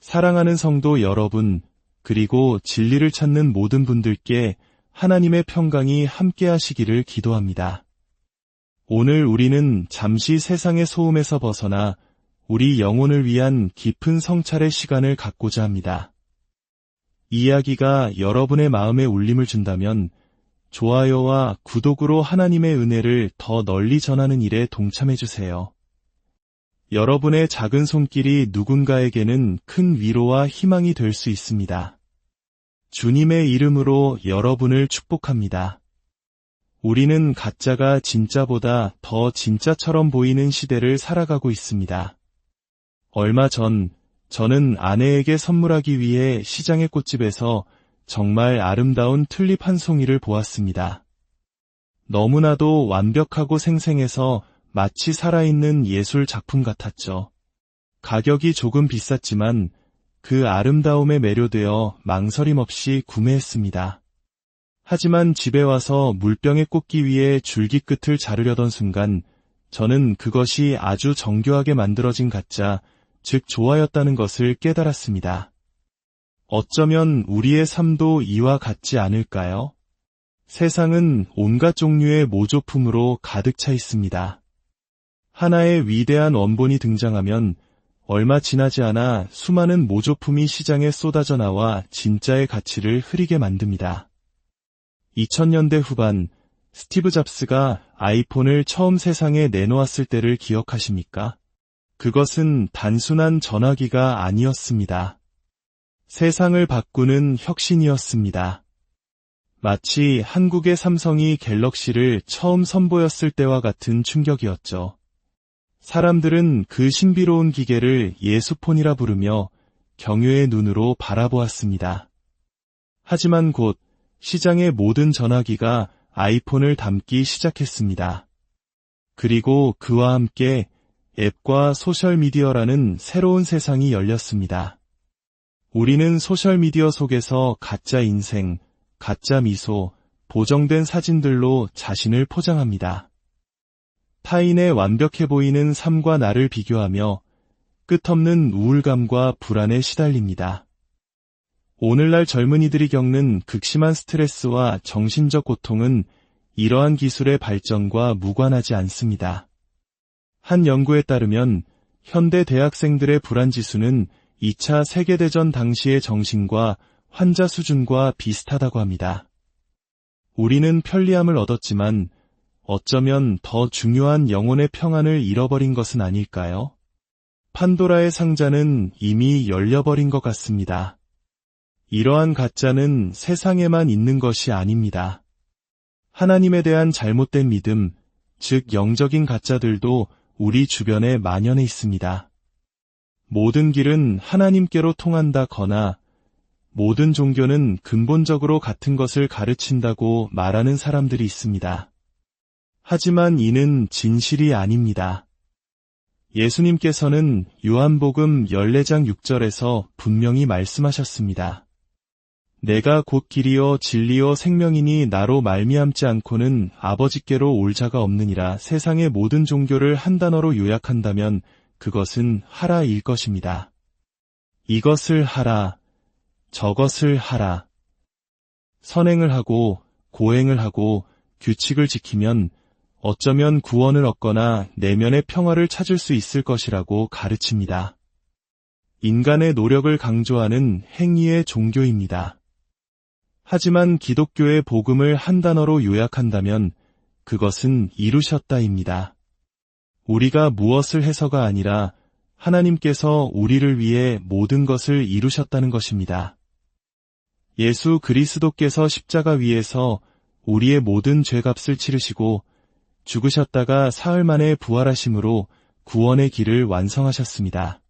사랑하는 성도 여러분, 그리고 진리를 찾는 모든 분들께 하나님의 평강이 함께 하시기를 기도합니다. 오늘 우리는 잠시 세상의 소음에서 벗어나 우리 영혼을 위한 깊은 성찰의 시간을 갖고자 합니다. 이 이야기가 여러분의 마음에 울림을 준다면 좋아요와 구독으로 하나님의 은혜를 더 널리 전하는 일에 동참해 주세요. 여러분의 작은 손길이 누군가에게는 큰 위로와 희망이 될 수 있습니다. 주님의 이름으로 여러분을 축복합니다. 우리는 가짜가 진짜보다 더 진짜처럼 보이는 시대를 살아가고 있습니다. 얼마 전 저는 아내에게 선물하기 위해 시장의 꽃집에서 정말 아름다운 튤립 한 송이를 보았습니다. 너무나도 완벽하고 생생해서 마치 살아있는 예술 작품 같았죠. 가격이 조금 비쌌지만 그 아름다움에 매료되어 망설임 없이 구매했습니다. 하지만 집에 와서 물병에 꽂기 위해 줄기 끝을 자르려던 순간 저는 그것이 아주 정교하게 만들어진 가짜, 즉 조화였다는 것을 깨달았습니다. 어쩌면 우리의 삶도 이와 같지 않을까요? 세상은 온갖 종류의 모조품으로 가득 차 있습니다. 하나의 위대한 원본이 등장하면 얼마 지나지 않아 수많은 모조품이 시장에 쏟아져 나와 진짜의 가치를 흐리게 만듭니다. 2000년대 후반 스티브 잡스가 아이폰을 처음 세상에 내놓았을 때를 기억하십니까? 그것은 단순한 전화기가 아니었습니다. 세상을 바꾸는 혁신이었습니다. 마치 한국의 삼성이 갤럭시를 처음 선보였을 때와 같은 충격이었죠. 사람들은 그 신비로운 기계를 예수폰이라 부르며 경외의 눈으로 바라보았습니다. 하지만 곧 시장의 모든 전화기가 아이폰을 닮기 시작했습니다. 그리고 그와 함께 앱과 소셜미디어라는 새로운 세상이 열렸습니다. 우리는 소셜미디어 속에서 가짜 인생, 가짜 미소, 보정된 사진들로 자신을 포장합니다. 타인의 완벽해 보이는 삶과 나를 비교하며 끝없는 우울감과 불안에 시달립니다. 오늘날 젊은이들이 겪는 극심한 스트레스와 정신적 고통은 이러한 기술의 발전과 무관하지 않습니다. 한 연구에 따르면 현대 대학생들의 불안지수는 2차 세계대전 당시의 정신과 환자 수준과 비슷하다고 합니다. 우리는 편리함을 얻었지만 어쩌면 더 중요한 영혼의 평안을 잃어버린 것은 아닐까요? 판도라의 상자는 이미 열려버린 것 같습니다. 이러한 가짜는 세상에만 있는 것이 아닙니다. 하나님에 대한 잘못된 믿음, 즉 영적인 가짜들도 우리 주변에 만연해 있습니다. 모든 길은 하나님께로 통한다거나 모든 종교는 근본적으로 같은 것을 가르친다고 말하는 사람들이 있습니다. 하지만 이는 진실이 아닙니다. 예수님께서는 요한복음 14장 6절에서 분명히 말씀하셨습니다. 내가 곧 길이요 진리요 생명이니 나로 말미암지 않고는 아버지께로 올 자가 없느니라. 세상의 모든 종교를 한 단어로 요약한다면 그것은 하라일 것입니다. 이것을 하라, 저것을 하라. 선행을 하고 고행을 하고 규칙을 지키면 어쩌면 구원을 얻거나 내면의 평화를 찾을 수 있을 것이라고 가르칩니다. 인간의 노력을 강조하는 행위의 종교입니다. 하지만 기독교의 복음을 한 단어로 요약한다면 그것은 이루셨다입니다. 우리가 무엇을 해서가 아니라 하나님께서 우리를 위해 모든 것을 이루셨다는 것입니다. 예수 그리스도께서 십자가 위에서 우리의 모든 죄값을 치르시고 죽으셨다가 사흘 만에 부활하심으로 구원의 길을 완성하셨습니다.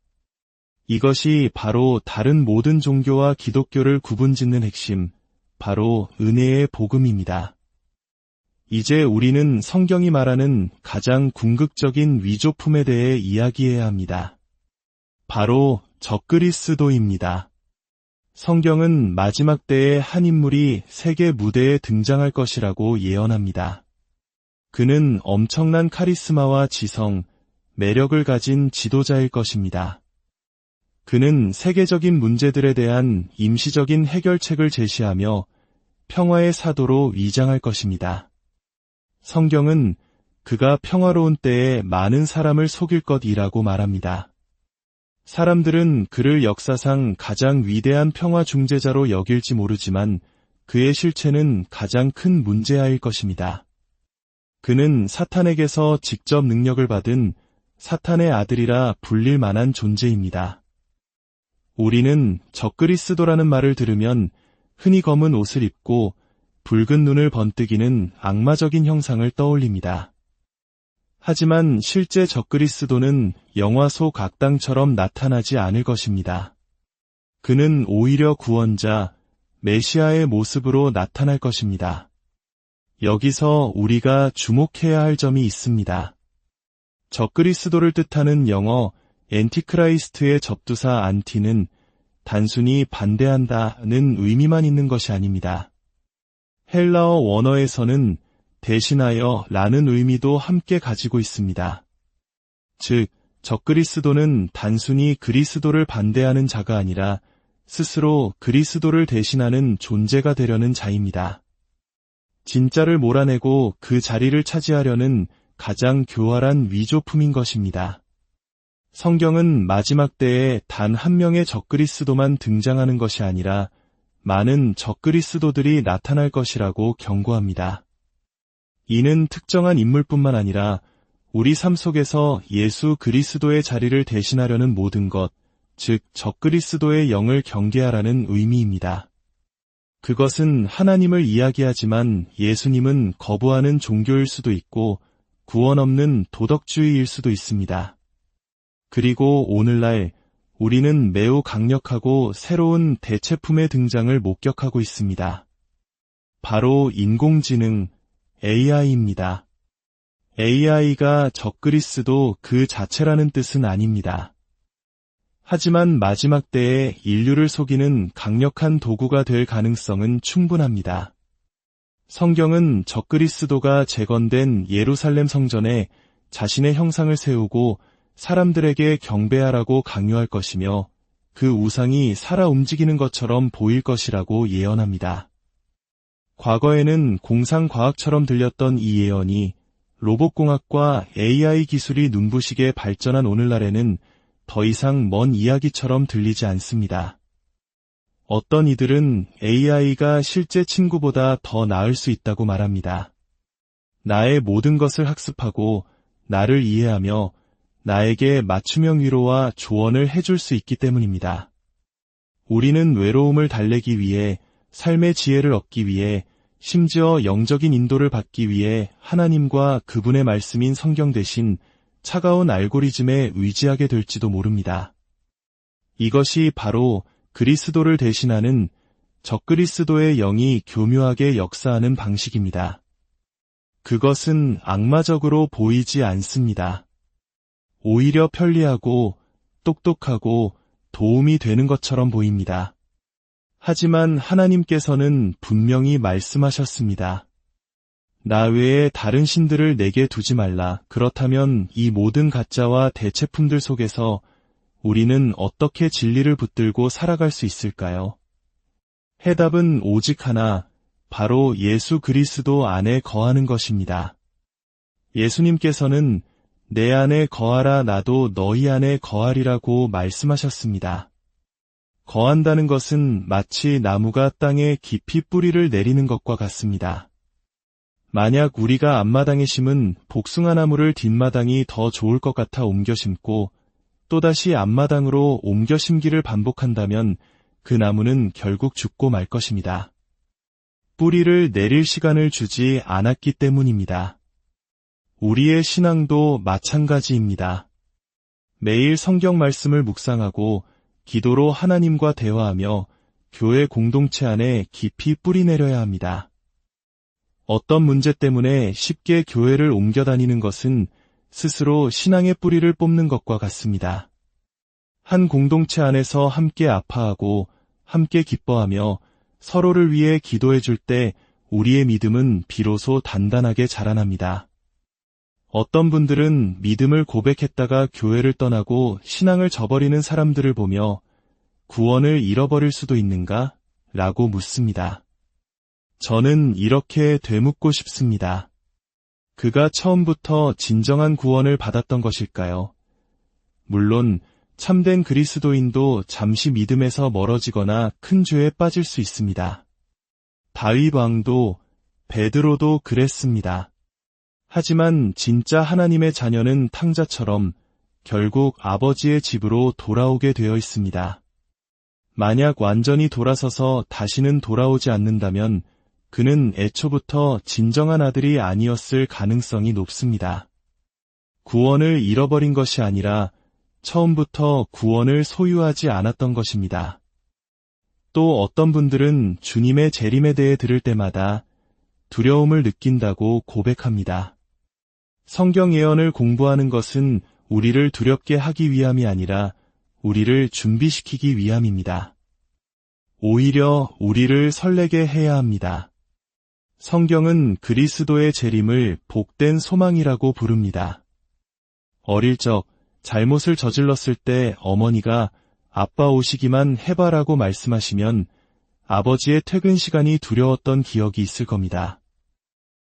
이것이 바로 다른 모든 종교와 기독교를 구분짓는 핵심, 바로 은혜의 복음입니다. 이제 우리는 성경이 말하는 가장 궁극적인 위조품에 대해 이야기해야 합니다. 바로 적그리스도입니다. 성경은 마지막 때에 한 인물이 세계 무대에 등장할 것이라고 예언합니다. 그는 엄청난 카리스마와 지성, 매력을 가진 지도자일 것입니다. 그는 세계적인 문제들에 대한 임시적인 해결책을 제시하며 평화의 사도로 위장할 것입니다. 성경은 그가 평화로운 때에 많은 사람을 속일 것이라고 말합니다. 사람들은 그를 역사상 가장 위대한 평화 중재자로 여길지 모르지만 그의 실체는 가장 큰 문제아일 것입니다. 그는 사탄에게서 직접 능력을 받은 사탄의 아들이라 불릴 만한 존재입니다. 우리는 적그리스도라는 말을 들으면 흔히 검은 옷을 입고 붉은 눈을 번뜩이는 악마적인 형상을 떠올립니다. 하지만 실제 적그리스도는 영화 속 악당처럼 나타나지 않을 것입니다. 그는 오히려 구원자, 메시아의 모습으로 나타날 것입니다. 여기서 우리가 주목해야 할 점이 있습니다. 적그리스도를 뜻하는 영어 엔티크라이스트의 접두사 안티는 단순히 반대한다는 의미만 있는 것이 아닙니다. 헬라어 원어에서는 대신하여 라는 의미도 함께 가지고 있습니다. 즉, 적그리스도는 단순히 그리스도를 반대하는 자가 아니라 스스로 그리스도를 대신하는 존재가 되려는 자입니다. 진짜를 몰아내고 그 자리를 차지하려는 가장 교활한 위조품인 것입니다. 성경은 마지막 때에 단 한 명의 적그리스도만 등장하는 것이 아니라 많은 적그리스도들이 나타날 것이라고 경고합니다. 이는 특정한 인물뿐만 아니라 우리 삶 속에서 예수 그리스도의 자리를 대신하려는 모든 것, 즉 적그리스도의 영을 경계하라는 의미입니다. 그것은 하나님을 이야기하지만 예수님은 거부하는 종교일 수도 있고 구원 없는 도덕주의일 수도 있습니다. 그리고 오늘날 우리는 매우 강력하고 새로운 대체품의 등장을 목격하고 있습니다. 바로 인공지능, AI입니다. AI가 적그리스도 그 자체라는 뜻은 아닙니다. 하지만 마지막 때에 인류를 속이는 강력한 도구가 될 가능성은 충분합니다. 성경은 적그리스도가 재건된 예루살렘 성전에 자신의 형상을 세우고 사람들에게 경배하라고 강요할 것이며 그 우상이 살아 움직이는 것처럼 보일 것이라고 예언합니다. 과거에는 공상과학처럼 들렸던 이 예언이 로봇공학과 AI 기술이 눈부시게 발전한 오늘날에는 더 이상 먼 이야기처럼 들리지 않습니다. 어떤 이들은 AI가 실제 친구보다 더 나을 수 있다고 말합니다. 나의 모든 것을 학습하고 나를 이해하며 나에게 맞춤형 위로와 조언을 해줄 수 있기 때문입니다. 우리는 외로움을 달래기 위해, 삶의 지혜를 얻기 위해, 심지어 영적인 인도를 받기 위해 하나님과 그분의 말씀인 성경 대신 차가운 알고리즘에 의지하게 될지도 모릅니다. 이것이 바로 그리스도를 대신하는 적그리스도의 영이 교묘하게 역사하는 방식입니다. 그것은 악마적으로 보이지 않습니다. 오히려 편리하고 똑똑하고 도움이 되는 것처럼 보입니다. 하지만 하나님께서는 분명히 말씀하셨습니다. 나 외에 다른 신들을 내게 두지 말라. 그렇다면 이 모든 가짜와 대체품들 속에서 우리는 어떻게 진리를 붙들고 살아갈 수 있을까요? 해답은 오직 하나, 바로 예수 그리스도 안에 거하는 것입니다. 예수님께서는 내 안에 거하라 나도 너희 안에 거하리라고 말씀하셨습니다. 거한다는 것은 마치 나무가 땅에 깊이 뿌리를 내리는 것과 같습니다. 만약 우리가 앞마당에 심은 복숭아나무를 뒷마당이 더 좋을 것 같아 옮겨 심고 또다시 앞마당으로 옮겨 심기를 반복한다면 그 나무는 결국 죽고 말 것입니다. 뿌리를 내릴 시간을 주지 않았기 때문입니다. 우리의 신앙도 마찬가지입니다. 매일 성경 말씀을 묵상하고 기도로 하나님과 대화하며 교회 공동체 안에 깊이 뿌리 내려야 합니다. 어떤 문제 때문에 쉽게 교회를 옮겨 다니는 것은 스스로 신앙의 뿌리를 뽑는 것과 같습니다. 한 공동체 안에서 함께 아파하고 함께 기뻐하며 서로를 위해 기도해 줄 때 우리의 믿음은 비로소 단단하게 자라납니다. 어떤 분들은 믿음을 고백했다가 교회를 떠나고 신앙을 저버리는 사람들을 보며 구원을 잃어버릴 수도 있는가? 라고 묻습니다. 저는 이렇게 되묻고 싶습니다. 그가 처음부터 진정한 구원을 받았던 것일까요? 물론 참된 그리스도인도 잠시 믿음에서 멀어지거나 큰 죄에 빠질 수 있습니다. 다윗 왕도 베드로도 그랬습니다. 하지만 진짜 하나님의 자녀는 탕자처럼 결국 아버지의 집으로 돌아오게 되어 있습니다. 만약 완전히 돌아서서 다시는 돌아오지 않는다면 그는 애초부터 진정한 아들이 아니었을 가능성이 높습니다. 구원을 잃어버린 것이 아니라 처음부터 구원을 소유하지 않았던 것입니다. 또 어떤 분들은 주님의 재림에 대해 들을 때마다 두려움을 느낀다고 고백합니다. 성경 예언을 공부하는 것은 우리를 두렵게 하기 위함이 아니라 우리를 준비시키기 위함입니다. 오히려 우리를 설레게 해야 합니다. 성경은 그리스도의 재림을 복된 소망이라고 부릅니다. 어릴 적 잘못을 저질렀을 때 어머니가 아빠 오시기만 해봐라고 말씀하시면 아버지의 퇴근 시간이 두려웠던 기억이 있을 겁니다.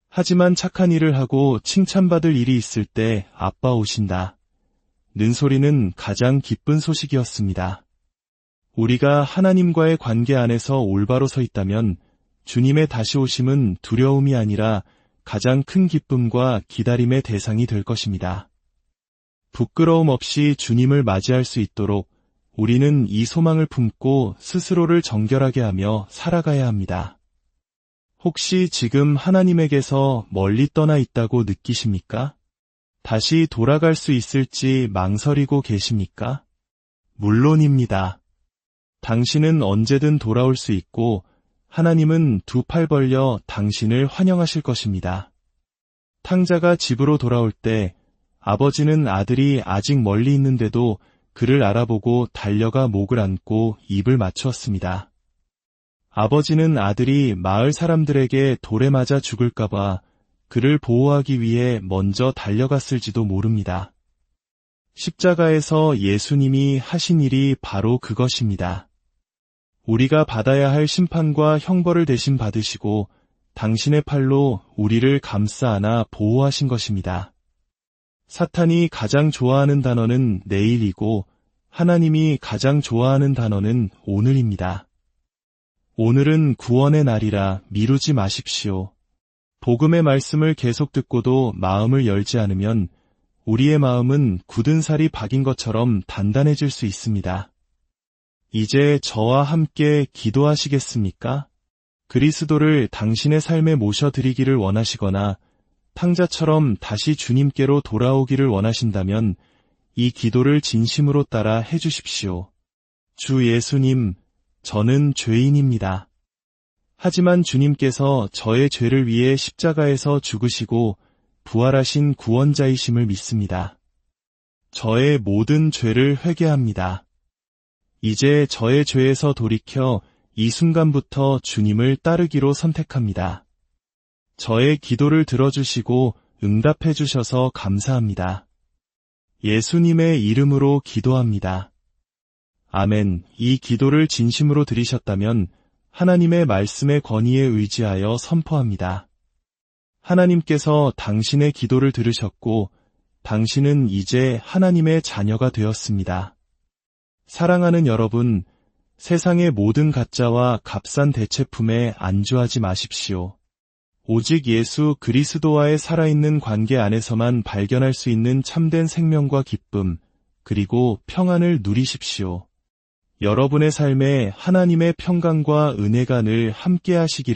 하지만 착한 일을 하고 칭찬받을 일이 있을 때 아빠 오신다 는 소리는 가장 기쁜 소식이었습니다. 우리가 하나님과의 관계 안에서 올바로 서 있다면 주님의 다시 오심은 두려움이 아니라 가장 큰 기쁨과 기다림의 대상이 될 것입니다. 부끄러움 없이 주님을 맞이할 수 있도록 우리는 이 소망을 품고 스스로를 정결하게 하며 살아가야 합니다. 혹시 지금 하나님에게서 멀리 떠나 있다고 느끼십니까? 다시 돌아갈 수 있을지 망설이고 계십니까? 물론입니다. 당신은 언제든 돌아올 수 있고 하나님은 두 팔 벌려 당신을 환영하실 것입니다. 탕자가 집으로 돌아올 때 아버지는 아들이 아직 멀리 있는데도 그를 알아보고 달려가 목을 안고 입을 맞추었습니다. 아버지는 아들이 마을 사람들에게 돌에 맞아 죽을까봐 그를 보호하기 위해 먼저 달려갔을지도 모릅니다. 십자가에서 예수님이 하신 일이 바로 그것입니다. 우리가 받아야 할 심판과 형벌을 대신 받으시고 당신의 팔로 우리를 감싸 안아 보호하신 것입니다. 사탄이 가장 좋아하는 단어는 내일이고 하나님이 가장 좋아하는 단어는 오늘입니다. 오늘은 구원의 날이라 미루지 마십시오. 복음의 말씀을 계속 듣고도 마음을 열지 않으면 우리의 마음은 굳은 살이 박인 것처럼 단단해질 수 있습니다. 이제 저와 함께 기도하시겠습니까? 그리스도를 당신의 삶에 모셔드리기를 원하시거나 탕자처럼 다시 주님께로 돌아오기를 원하신다면 이 기도를 진심으로 따라 해주십시오. 주 예수님, 저는 죄인입니다. 하지만 주님께서 저의 죄를 위해 십자가에서 죽으시고 부활하신 구원자이심을 믿습니다. 저의 모든 죄를 회개합니다. 이제 저의 죄에서 돌이켜 이 순간부터 주님을 따르기로 선택합니다. 저의 기도를 들어주시고 응답해 주셔서 감사합니다. 예수님의 이름으로 기도합니다. 아멘. 이 기도를 진심으로 드리셨다면 하나님의 말씀의 권위에 의지하여 선포합니다. 하나님께서 당신의 기도를 들으셨고 당신은 이제 하나님의 자녀가 되었습니다. 사랑하는 여러분, 세상의 모든 가짜와 값싼 대체품에 안주하지 마십시오. 오직 예수 그리스도와의 살아있는 관계 안에서만 발견할 수 있는 참된 생명과 기쁨, 그리고 평안을 누리십시오. 여러분의 삶에 하나님의 평강과 은혜가 늘 함께 하시기를